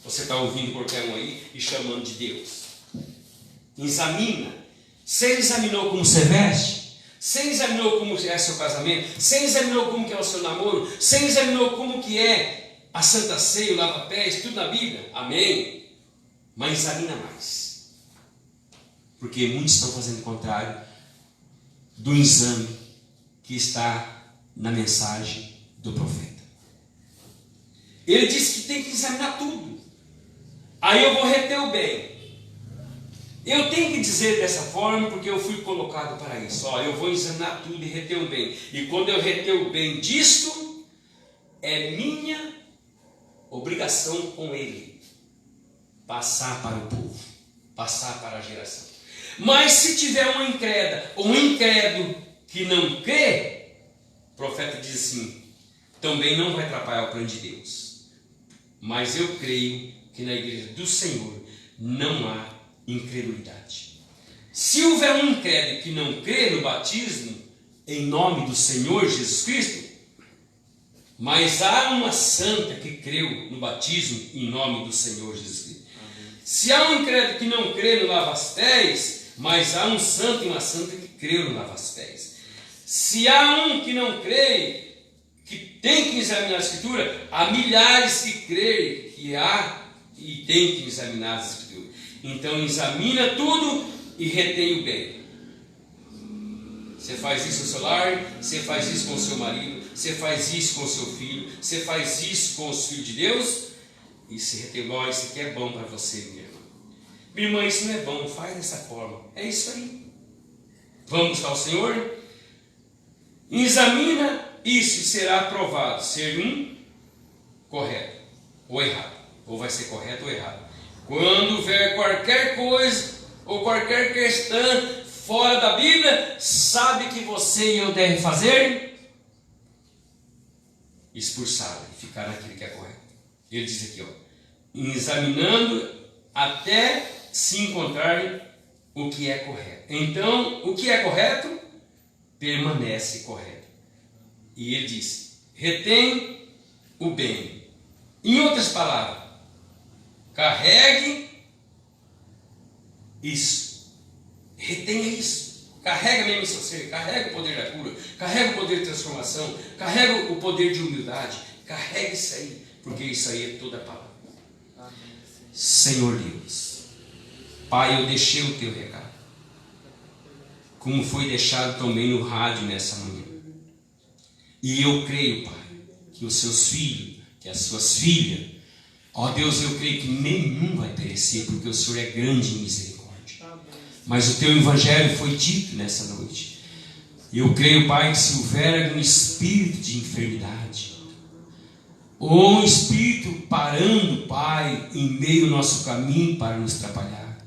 Você está ouvindo qualquer um aí e chamando de Deus? Examina. Você examinou como você veste? Você examinou como é seu casamento? Você examinou como que é o seu namoro? Você examinou como que é a Santa Ceia, o lava-pés, tudo na Bíblia? Amém? Mas examina mais. Porque muitos estão fazendo o contrário do exame que está na mensagem do profeta. Ele disse que tem que examinar tudo. Aí eu vou reter o bem. Eu tenho que dizer dessa forma porque eu fui colocado para isso. Eu vou examinar tudo e reter o bem. E quando eu reter o bem disto, é minha obrigação com ele passar para o povo, passar para a geração. Mas se tiver uma incrédula ou um incrédulo que não crê, o profeta diz assim, também não vai atrapalhar o plano de Deus. Mas eu creio que na igreja do Senhor não há incredulidade. Se houver um incrédulo que não crê no batismo em nome do Senhor Jesus Cristo, mas há uma santa que creu no batismo em nome do Senhor Jesus Cristo. Amém. Se há um incrédulo que não crê no lava-pés, mas há um santo e uma santa que creu no lava-pés. Se há um que não crê, que tem que examinar a Escritura, há milhares que creem que há e tem que examinar as Escrituras. Então examina tudo e retém o bem. Você faz isso no seu lar, você faz isso com o seu marido, você faz isso com o seu filho, você faz isso com os filhos de Deus, e se retém bom, isso aqui é bom para você, minha irmã. Minha irmã, isso não é bom, faz dessa forma. É isso aí. Vamos buscar o Senhor? Examina isso e será aprovado ser um correto ou errado. Ou vai ser correto ou errado. Quando houver qualquer coisa ou qualquer questão fora da Bíblia, sabe que você e eu devem fazer? Expulsá-la e ficar naquilo que é correto. Ele diz aqui, examinando até se encontrar o que é correto. Então, o que é correto, permanece correto. E ele diz, retém o bem. Em outras palavras, carregue isso. Retenha isso. Carrega mesmo seu ser. Carrega o poder da cura. Carrega o poder de transformação. Carrega o poder de humildade. Carrega isso aí. Porque isso aí é toda a palavra. Amém. Senhor Deus, Pai, eu deixei o teu recado, como foi deixado também no rádio nessa manhã. E eu creio, Pai, que os seus filhos, que as suas filhas, ó Deus, eu creio que nenhum vai perecer, porque o Senhor é grande em misericórdia. Mas o teu evangelho foi dito nessa noite. Eu creio, Pai, que se houver algum espírito de enfermidade, ou um espírito parando, Pai, em meio ao nosso caminho para nos atrapalhar,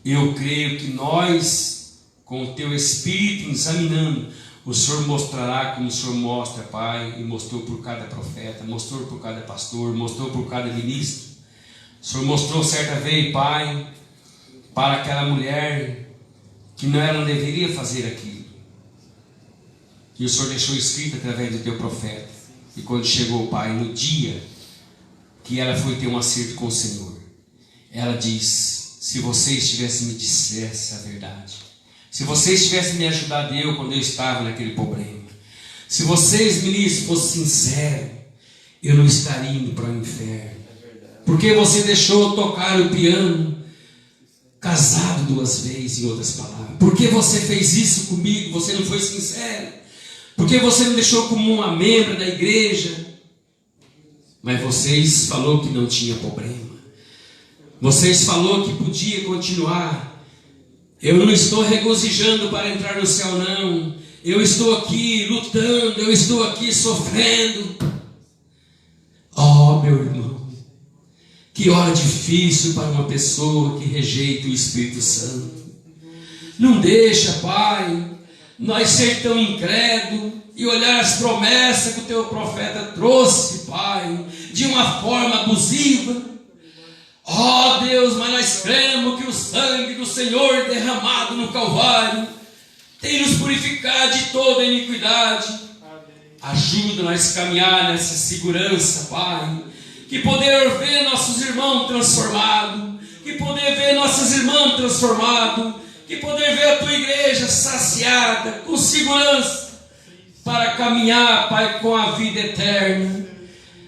eu creio que nós, com o teu espírito examinando, o Senhor mostrará como o Senhor mostra, Pai, e mostrou por cada profeta, mostrou por cada pastor, mostrou por cada ministro. O Senhor mostrou certa vez, Pai, para aquela mulher que ela não deveria fazer aquilo. que o Senhor deixou escrito através do teu profeta. E quando chegou, Pai, no dia que ela foi ter um acerto com o Senhor, ela diz: se vocês tivessem me dissesse a verdade, se vocês tivessem me ajudado quando eu estava naquele problema, se vocês, ministros, fossem sinceros, eu não estaria indo para o inferno. Porque você deixou tocar o piano casado 2 vezes, em outras palavras? Porque você fez isso comigo? Você não foi sincero? Porque você me deixou como uma membro da igreja? Mas vocês falou que não tinha problema. Vocês falou que podia continuar. Eu não estou regozijando para entrar no céu, não. Eu estou aqui lutando, eu estou aqui sofrendo. Oh, meu irmão, que hora difícil para uma pessoa que rejeita o Espírito Santo. Não deixa, Pai, nós ser tão incrédulos e olhar as promessas que o teu profeta trouxe, Pai, de uma forma abusiva. Oh Deus, mas nós cremos que o sangue do Senhor derramado no Calvário tem nos purificado de toda iniquidade. Ajuda nós a caminhar nessa segurança, Pai, que poder ver nossos irmãos transformados, que poder ver nossas irmãs transformadas, que poder ver a tua igreja saciada, com segurança, para caminhar, Pai, com a vida eterna.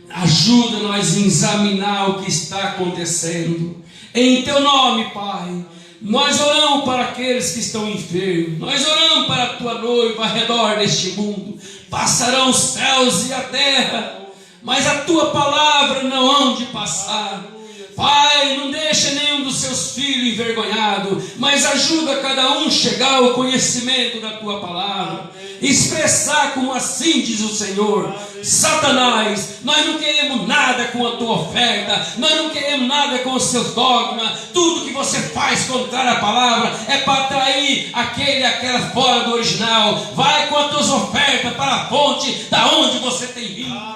Ajuda nós a examinar o que está acontecendo. Em teu nome, Pai, nós oramos para aqueles que estão enfermos. Nós oramos para a tua noiva ao redor deste mundo. Passarão os céus e a terra, mas a tua palavra não hão de passar. Pai, não deixa nenhum dos seus filhos envergonhado, mas ajuda cada um a chegar ao conhecimento da tua palavra, expressar como assim diz o Senhor. Satanás, nós não queremos nada com a tua oferta, nós não queremos nada com os seus dogmas. Tudo que você faz contrário à palavra é para atrair aquela fora do original. Vai com as tuas ofertas para a fonte da onde você tem vindo.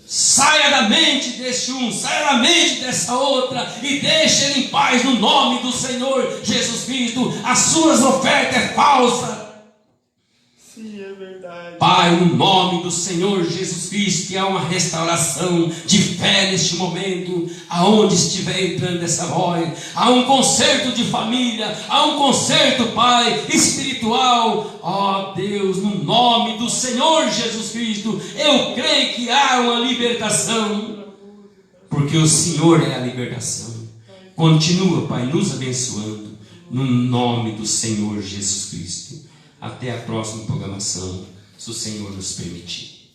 Saia da mente deste um, saia da mente dessa outra e deixe ele em paz no nome do Senhor Jesus Cristo. As suas ofertas é falsa. Sim, é verdade. Pai, no nome do Senhor Jesus Cristo, que há uma restauração de fé neste momento, aonde estiver entrando essa voz, há um concerto de família, há um concerto, Pai, espiritual. Ó Deus, no nome do Senhor Jesus Cristo, eu creio que há uma libertação, porque o Senhor é a libertação. Continua, Pai, nos abençoando, no nome do Senhor Jesus Cristo. Até a próxima programação, se o Senhor nos permitir.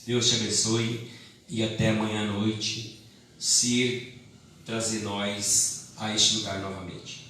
Deus te abençoe e até amanhã à noite, se Ele trazer nós a este lugar novamente.